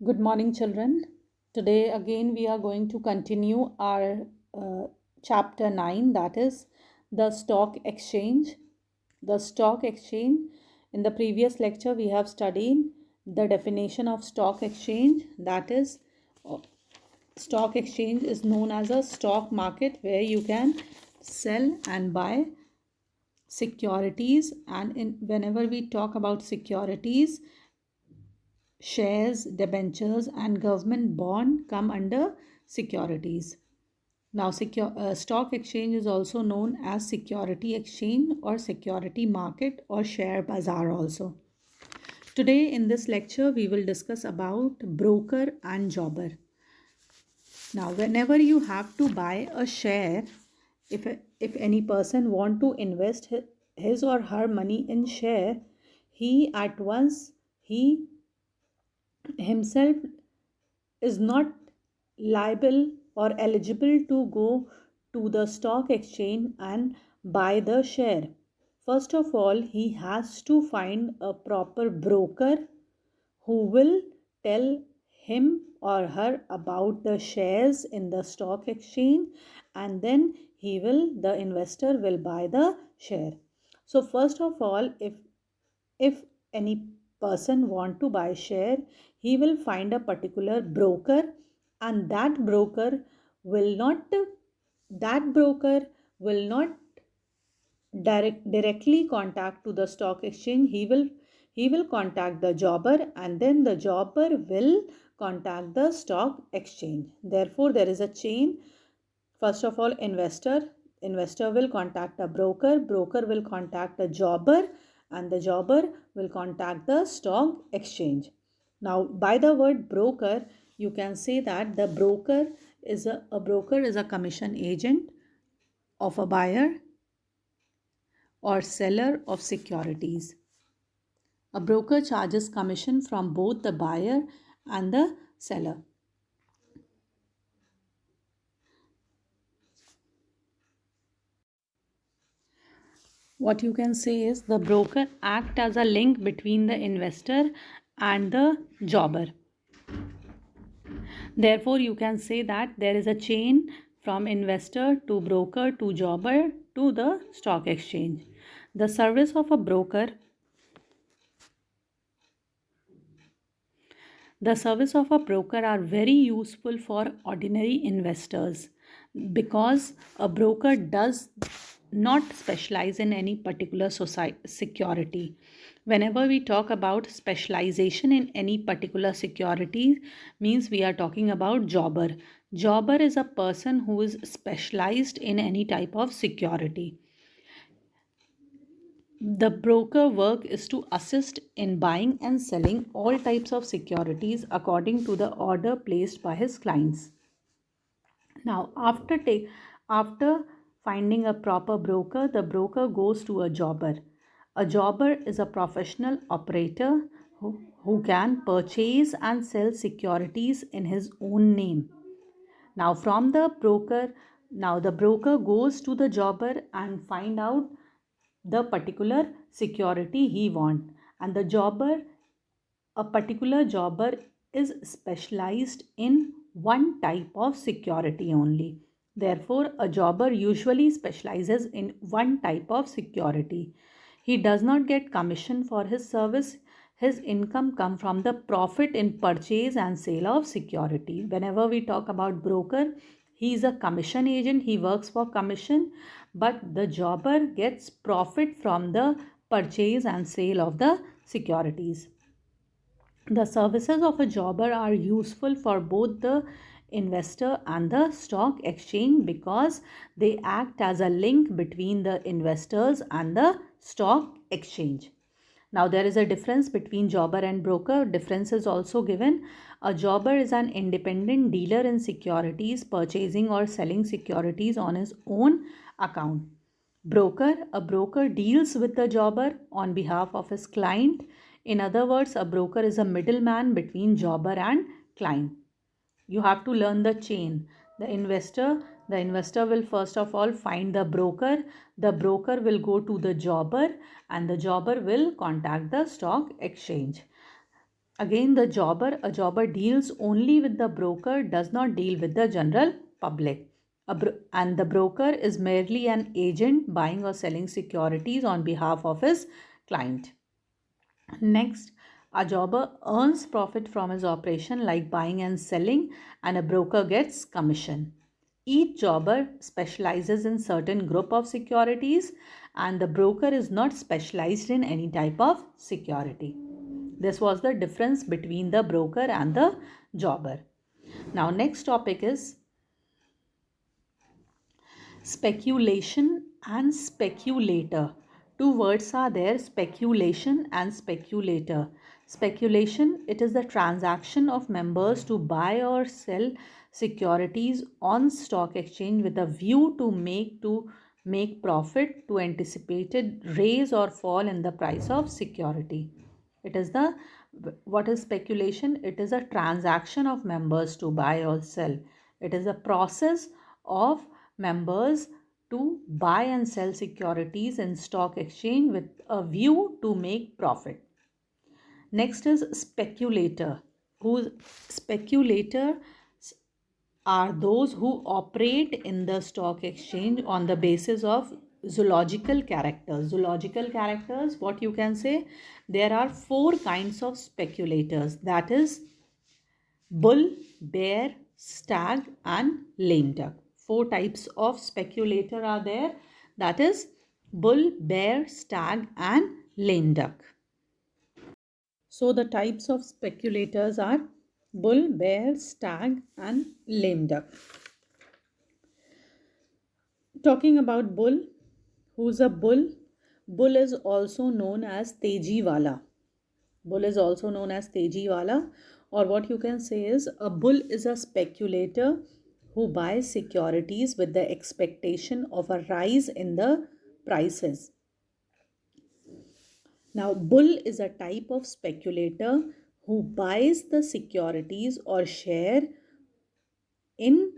Good morning, children. Today, again, we are going to continue our chapter 9, that is the stock exchange. The stock exchange. In the previous lecture, we have studied the definition of stock exchange, that is, uh, stock exchange is known as a stock market where you can sell and buy securities. And whenever we talk about securities, shares, debentures, and government bond come under securities. Now, stock exchange is also known as security exchange or security market or share bazaar also. Today in this lecture, we will discuss about broker and jobber. Now, whenever you have to buy a share, if any person want to invest his or her money in share, he at once he himself is not liable or eligible to go to the stock exchange and buy the share. First of all, he has to find a proper broker who will tell him or her about the shares in the stock exchange, and then the investor will buy the share. So first of all, if any person want to buy share, he will find a particular broker, and that broker will not directly contact to the stock exchange. He will contact the jobber, and then the jobber will contact the stock exchange. Therefore, there is a chain. First of all, investor will contact a broker will contact a jobber, and the jobber will contact the stock exchange. Now, by the word broker, you can say that the broker is a commission agent of a buyer or seller of securities. A broker charges commission from both the buyer and the seller. What you can say is the broker act as a link between the investor and the jobber. Therefore, you can say that there is a chain from investor to broker to jobber to the stock exchange. The service of a broker The service of a broker are very useful for ordinary investors because a broker does not specialize in any particular security. Whenever we talk about specialization in any particular security, means we are talking about jobber. Jobber is a person who is specialized in any type of security. The broker work is to assist in buying and selling all types of securities according to the order placed by his clients. Now, after finding a proper broker, the broker goes to a jobber. A jobber is a professional operator who can purchase and sell securities in his own name. Now, the broker goes to the jobber and find out the particular security he want, and a particular jobber is specialized in one type of security only. Therefore, a jobber usually specializes in one type of security. He does not get commission for his service. His income come from the profit in purchase and sale of security. Whenever we talk about broker, he is a commission agent. He works for commission, but the jobber gets profit from the purchase and sale of the securities. The services of a jobber are useful for both the investor and the stock exchange because they act as a link between the investors and the stock exchange. Now, there is a difference between jobber and broker. Difference is also given. A jobber is an independent dealer in securities, purchasing or selling securities on his own account. A broker deals with the jobber on behalf of his client. In other words, a broker is a middleman between jobber and client. You have to learn the chain. The investor will first of all find the broker will go to the jobber, and the jobber will contact the stock exchange. Again, a jobber deals only with the broker, does not deal with the general public. And the broker is merely an agent buying or selling securities on behalf of his client. Next, a jobber earns profit from his operation like buying and selling, and a broker gets commission. Each jobber specializes in certain group of securities, and the broker is not specialized in any type of security. This was the difference between the broker and the jobber. Now, next topic is speculation and speculator. Two words are there, speculation and speculator. Speculation, it is the transaction of members to buy or sell securities on stock exchange with a view to make profit to anticipated raise or fall in the price of security. It is the what is speculation? It is a transaction of members to buy or sell. It is a process of members to buy and sell securities in stock exchange with a view to make profit. Next is speculator. Whose speculator are those who operate in the stock exchange on the basis of zoological characters. Zoological characters, what you can say? There are four kinds of speculators, that is bull, bear, stag, and lame duck. Four types of speculator are there, that is bull, bear, stag, and lame duck. So the types of speculators are bull, bear, stag, and lame duck. Talking about bull, who's a bull? Bull is also known as Teji Wala. Bull is also known as Teji Wala, or what you can say is a bull is a speculator who buys securities with the expectation of a rise in the prices. Now, bull is a type of speculator who buys the securities or share in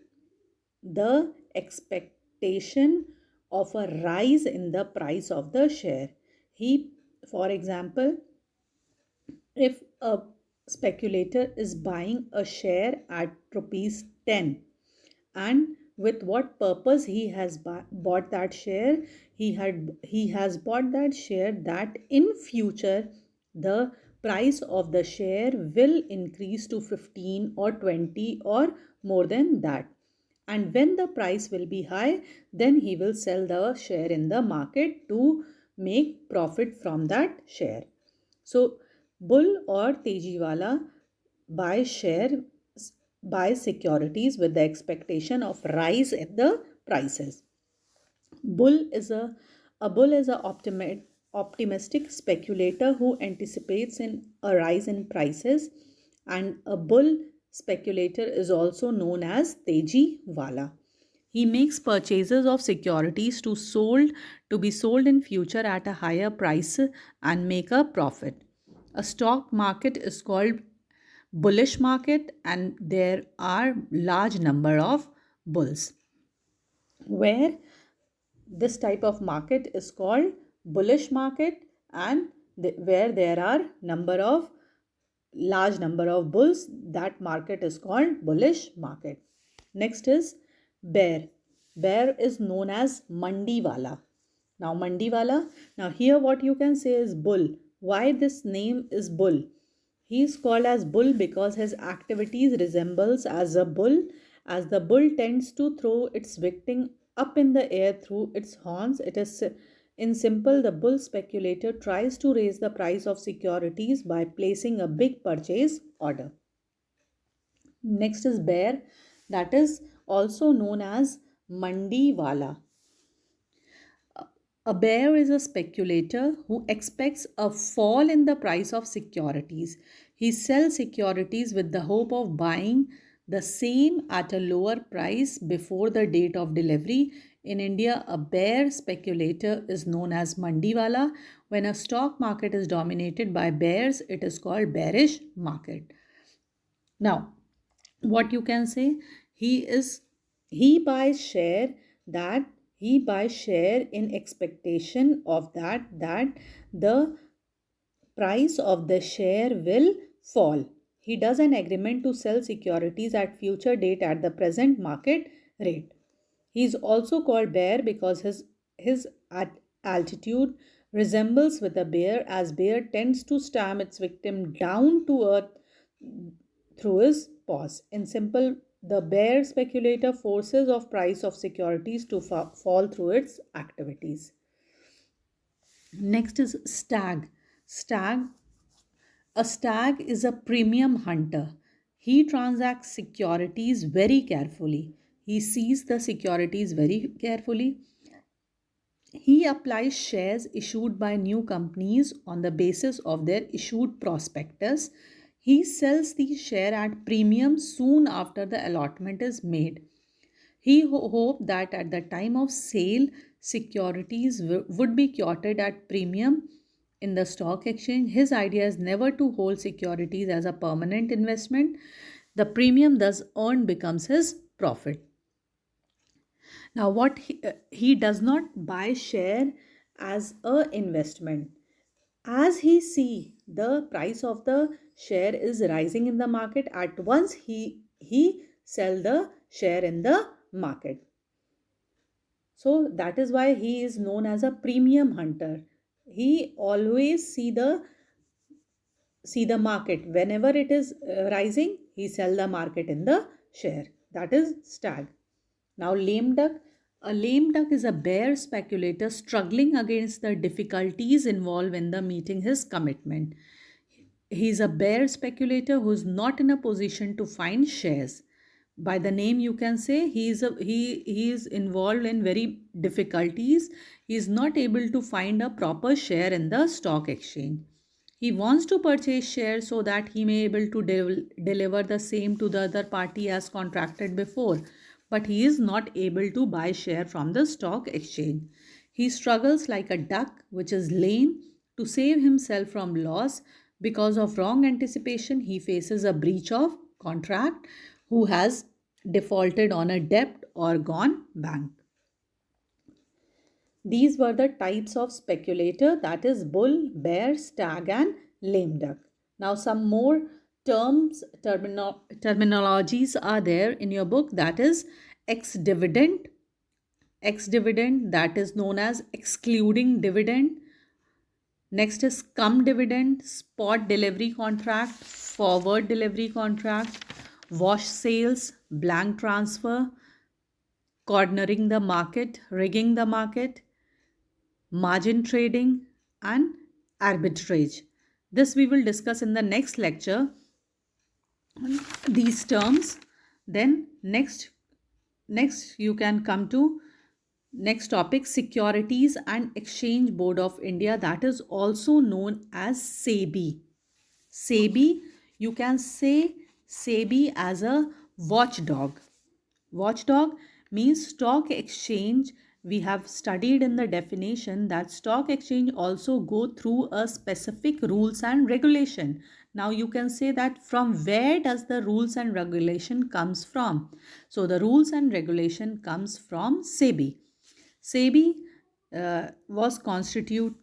the expectation of a rise in the price of the share. For example, if a speculator is buying a share at rupees 10, and with what purpose he has bought that share, he has bought that share that in future the price of the share will increase to 15 or 20 or more than that, and when the price will be high, then he will sell the share in the market to make profit from that share. So bull or tejiwala buy securities with the expectation of rise in the prices. Bull is a bull is a optimistic speculator who anticipates in a rise in prices, and a bull speculator is also known as Teji Wala. He makes purchases of securities to be sold in future at a higher price and make a profit. A stock market is called bullish market, and there are large number of bulls. Where this type of market is called bullish market, and where there are large number of bulls, that market is called bullish market. Next is bear. Bear is known as mandiwala. Now mandiwala, now here what you can say is bull. Why this name is bull? He is called as bull because his activities resembles as a bull, as the bull tends to throw its victim up in the air through its horns. It is in simple, the bull speculator tries to raise the price of securities by placing a big purchase order. Next is bear, that is also known as mandiwala. A bear is a speculator who expects a fall in the price of securities. He sells securities with the hope of buying the same at a lower price before the date of delivery. In India, a bear speculator is known as mandiwala. When a stock market is dominated by bears, it is called bearish market. Now, what you can say, he buys share that he buys share in expectation of that the price of the share will fall. He does an agreement to sell securities at future date at the present market rate. He is also called bear because his altitude resembles with a bear, as bear tends to slam its victim down to earth through his paws. In simple, the bear speculator forces of price of securities to fall through its activities. Next is stag. Stag A stag is a premium hunter. He transacts securities very carefully. He sees the securities very carefully. He applies shares issued by new companies on the basis of their issued prospectus. He sells these shares at premium soon after the allotment is made. He hoped that at the time of sale, securities would be quoted at premium in the stock exchange. His idea is never to hold securities as a permanent investment. The premium thus earned becomes his profit. Now, he does not buy share as a investment. As he see the price of the share is rising in the market, at once he sell the share in the market. So that is why he is known as a premium hunter. He always see the market whenever it is rising. He sell the market in the share. That is stag. Now lame duck. A lame duck is a bear speculator struggling against the difficulties involved in the meeting his commitment. He is a bear speculator who is not in a position to find shares. By the name you can say he is involved in very difficulties. He is not able to find a proper share in the stock exchange. He wants to purchase shares so that he may able to deliver the same to the other party as contracted before, but he is not able to buy share from the stock exchange. He struggles like a duck which is lame to save himself from loss. Because of wrong anticipation, he faces a breach of contract, who has defaulted on a debt or gone bank. These were the types of speculator, that is bull, bear, stag and lame duck. Now some more terminologies are there in your book, that is ex-dividend. Ex-dividend, that is known as excluding dividend. Next is cum dividend, spot delivery contract, forward delivery contract, wash sales, blank transfer, cornering the market, rigging the market, margin trading, and arbitrage. This we will discuss in the next lecture, these terms. Then next you can come to next topic, Securities and Exchange Board of India, that is also known as SEBI. SEBI, you can say SEBI as a watchdog. Watchdog means stock exchange. We have studied in the definition that stock exchange also go through a specific rules and regulation. Now you can say that from where does the rules and regulation comes from? So the rules and regulation comes from SEBI. SEBI was constituted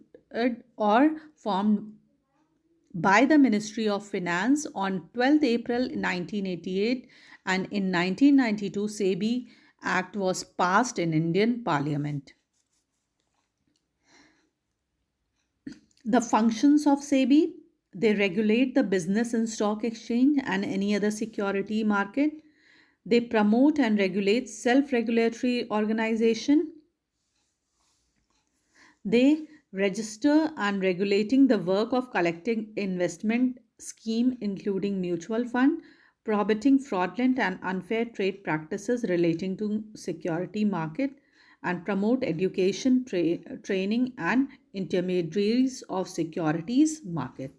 or formed by the Ministry of Finance on 12th April 1988, and in 1992 SEBI Act was passed in Indian Parliament. The functions of SEBI: they regulate the business and stock exchange and any other security market. They promote and regulate self-regulatory organization. They register and regulating the work of collecting investment scheme including mutual fund, prohibiting fraudulent and unfair trade practices relating to security market, and promote education, training and intermediaries of securities market.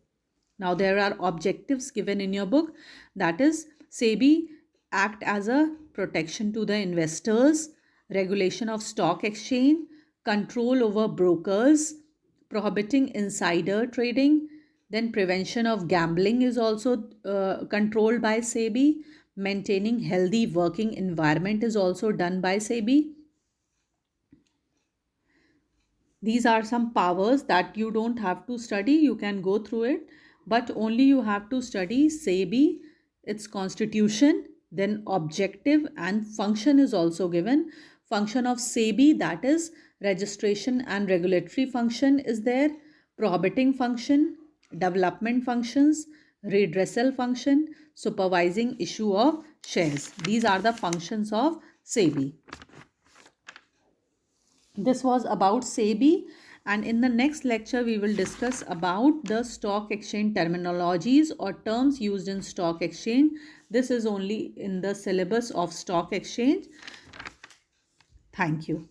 Now there are objectives given in your book, that is SEBI act as a protection to the investors, regulation of stock exchange, control over brokers, prohibiting insider trading, then prevention of gambling is also controlled by SEBI, maintaining healthy working environment is also done by SEBI. These are some powers that you don't have to study, you can go through it. but only you have to study SEBI, its constitution, then objective and function is also given. Function of SEBI, that is registration and regulatory function is there, prohibiting function, development functions, redressal function, supervising issue of shares. These are the functions of SEBI. This was about SEBI, and in the next lecture we will discuss about the stock exchange terminologies or terms used in stock exchange. This is only in the syllabus of stock exchange. Thank you.